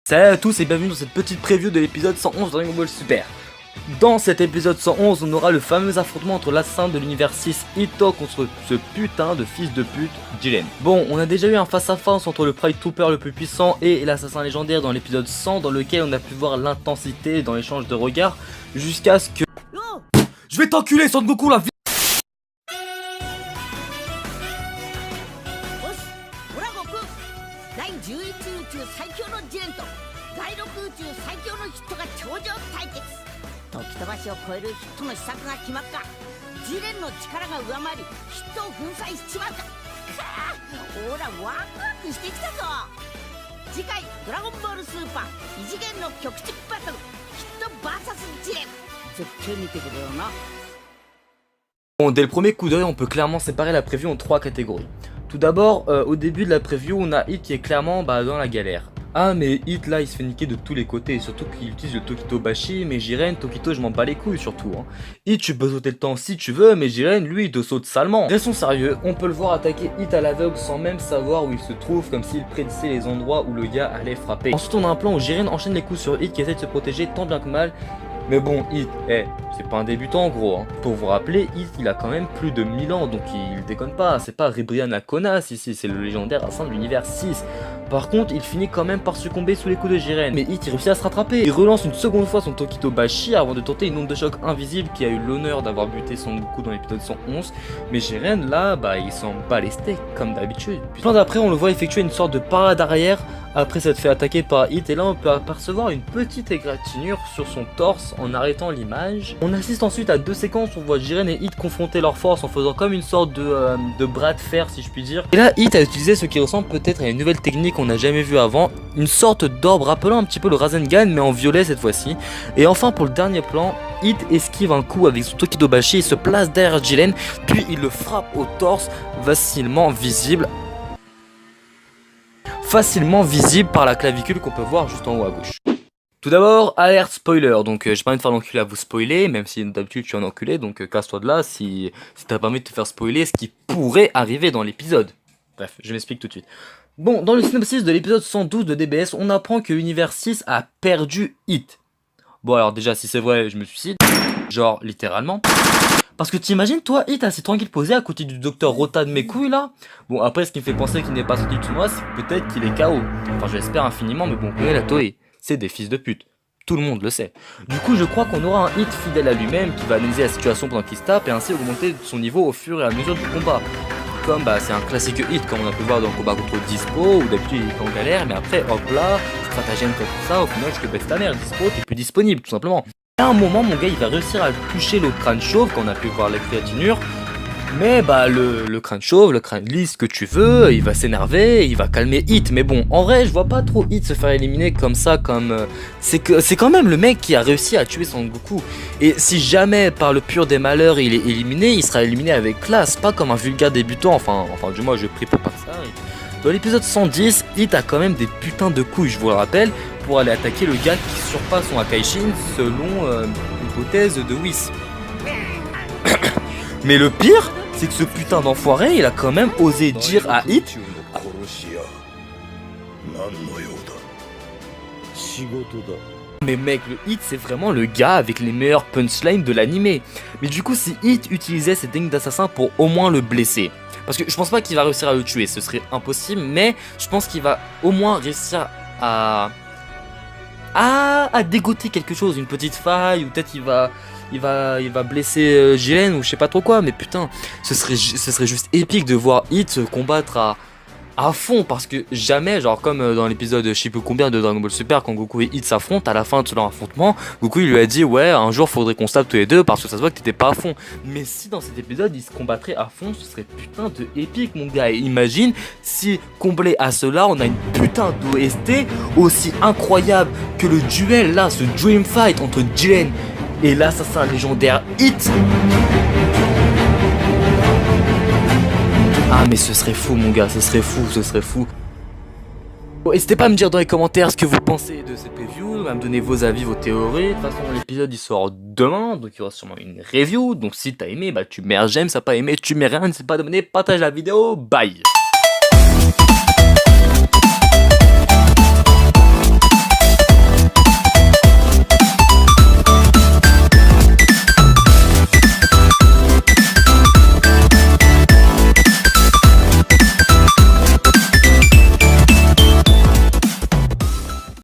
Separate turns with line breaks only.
Salut à tous et bienvenue dans cette petite preview de l'épisode 111 de Dragon Ball Super. Dans cet épisode 111, on aura le fameux affrontement entre l'assassin de l'univers 6 Itto contre ce putain de fils de pute Jiren. Bon, on a déjà eu un face-à-face entre le Pride Trooper le plus puissant et l'assassin légendaire dans l'épisode 100, dans lequel on a pu voir l'intensité dans l'échange de regards, jusqu'à ce que... Je vais t'enculer Son Goku là. Bon, dès le premier coup d'œil, on peut clairement séparer la preview en trois catégories. Tout d'abord, au début de la preview, on a Hit qui est clairement dans la galère. Ah mais Hit là il se fait niquer de tous les côtés, surtout qu'il utilise le Tokito Bashi, mais Jiren, Tokito je m'en bats les couilles surtout hein. Hit tu peux sauter le temps si tu veux, mais Jiren lui il te saute salement. Restons sérieux, on peut le voir attaquer Hit à l'aveugle sans même savoir où il se trouve, comme s'il prédisait les endroits où le gars allait frapper. Ensuite on a un plan où Jiren enchaîne les coups sur Hit qui essaie de se protéger tant bien que mal. Mais bon, Hit, c'est pas un débutant en gros hein. Pour vous rappeler, Hit il a quand même plus de 1000 ans, donc il déconne pas, c'est pas Ribrianne Akonas ici, c'est le légendaire assassin de l'univers 6. Par contre, il finit quand même par succomber sous les coups de Jiren. Mais Hit il réussit à se rattraper. Il relance une seconde fois son Tokito Bashi avant de tenter une onde de choc invisible qui a eu l'honneur d'avoir buté Son Goku dans l'épisode 111. Mais Jiren là, il s'en bat les steaks comme d'habitude. Puis plan d'après, on le voit effectuer une sorte de parade arrière après s'être fait attaquer par Hit. Et là, on peut apercevoir une petite égratignure sur son torse en arrêtant l'image. On assiste ensuite à deux séquences où on voit Jiren et Hit confronter leurs forces en faisant comme une sorte de bras de fer si je puis dire. Et là, Hit a utilisé ce qui ressemble peut-être à une nouvelle technique qu'on n'a jamais vu avant, une sorte d'orbe rappelant un petit peu le Rasengan mais en violet cette fois-ci. Et enfin pour le dernier plan, Hit esquive un coup avec son Tokito Bashi et se place derrière Jiren, puis il le frappe au torse facilement visible par la clavicule qu'on peut voir juste en haut à gauche. Tout d'abord, alerte spoiler, donc j'ai pas envie de faire l'enculé à vous spoiler, même si d'habitude tu es un enculé, donc casse-toi de là si t'as pas envie de te faire spoiler ce qui pourrait arriver dans l'épisode. Bref, je m'explique tout de suite. Bon, dans le synopsis de l'épisode 112 de DBS, on apprend que l'univers 6 a perdu Hit. Bon alors déjà, si c'est vrai, je me suicide. Genre, littéralement. Parce que t'imagines, toi, Hit assez tranquille posé à côté du docteur Rota de mes couilles là. Bon, après, ce qui me fait penser qu'il n'est pas sorti du tournoi, c'est peut-être qu'il est KO. Enfin, je l'espère infiniment, mais bon, on connaît la Toei. C'est des fils de pute. Tout le monde le sait. Du coup, je crois qu'on aura un Hit fidèle à lui-même qui va analyser la situation pendant qu'il se tape et ainsi augmenter son niveau au fur et à mesure du combat. Comme c'est un classique Hit comme on a pu voir dans le combat contre Dispo où d'habitude il est en galère mais après hop là, stratagème comme ça, au final je te baisse ta mère, Dispo t'es plus disponible tout simplement. À un moment mon gars il va réussir à toucher le crâne chauve quand on a pu voir la créatinure. Mais le crâne chauve, le crâne lisse, ce que tu veux, il va s'énerver, il va calmer Hit. Mais bon, en vrai, je vois pas trop Hit se faire éliminer comme ça, c'est quand même le mec qui a réussi à tuer Son Goku. Et si jamais, par le pur des malheurs, il est éliminé, il sera éliminé avec classe, pas comme un vulgaire débutant, enfin du moins je prie pour pas ça. Dans l'épisode 110, Hit a quand même des putains de couilles, je vous le rappelle, pour aller attaquer le gars qui surpasse son Akaishin selon l'hypothèse de Whis. Mais le pire, c'est que ce putain d'enfoiré, il a quand même osé dire à Hit. Mais mec, le Hit c'est vraiment le gars avec les meilleurs punchlines de l'animé. Mais du coup, si Hit utilisait cette technique d'assassin pour au moins le blesser, parce que je pense pas qu'il va réussir à le tuer, ce serait impossible, mais je pense qu'il va au moins réussir à dégoter quelque chose, une petite faille, ou peut-être il va blesser Jiren ou je sais pas trop quoi, mais putain, ce serait juste épique de voir Hit se combattre à fond, parce que jamais, genre comme dans l'épisode je sais plus combien de Dragon Ball Super, quand Goku et Hit s'affrontent, à la fin de leur affrontement, Goku il lui a dit ouais un jour faudrait qu'on se tape tous les deux parce que ça se voit que t'étais pas à fond. Mais si dans cet épisode ils se combattraient à fond, ce serait putain de épique mon gars. Et imagine si comblé à cela on a une putain d'OST aussi incroyable que le duel là, ce Dream Fight entre Jiren et l'assassin légendaire Hit. Ah mais ce serait fou mon gars, ce serait fou. Bon, n'hésitez pas à me dire dans les commentaires ce que vous pensez de cette preview, à me donner vos avis, vos théories. De toute façon l'épisode il sort demain, donc il y aura sûrement une review. Donc si t'as aimé, tu mets un j'aime, si t'as pas aimé, tu mets rien, n'hésite pas à t'abonner, partage la vidéo, bye.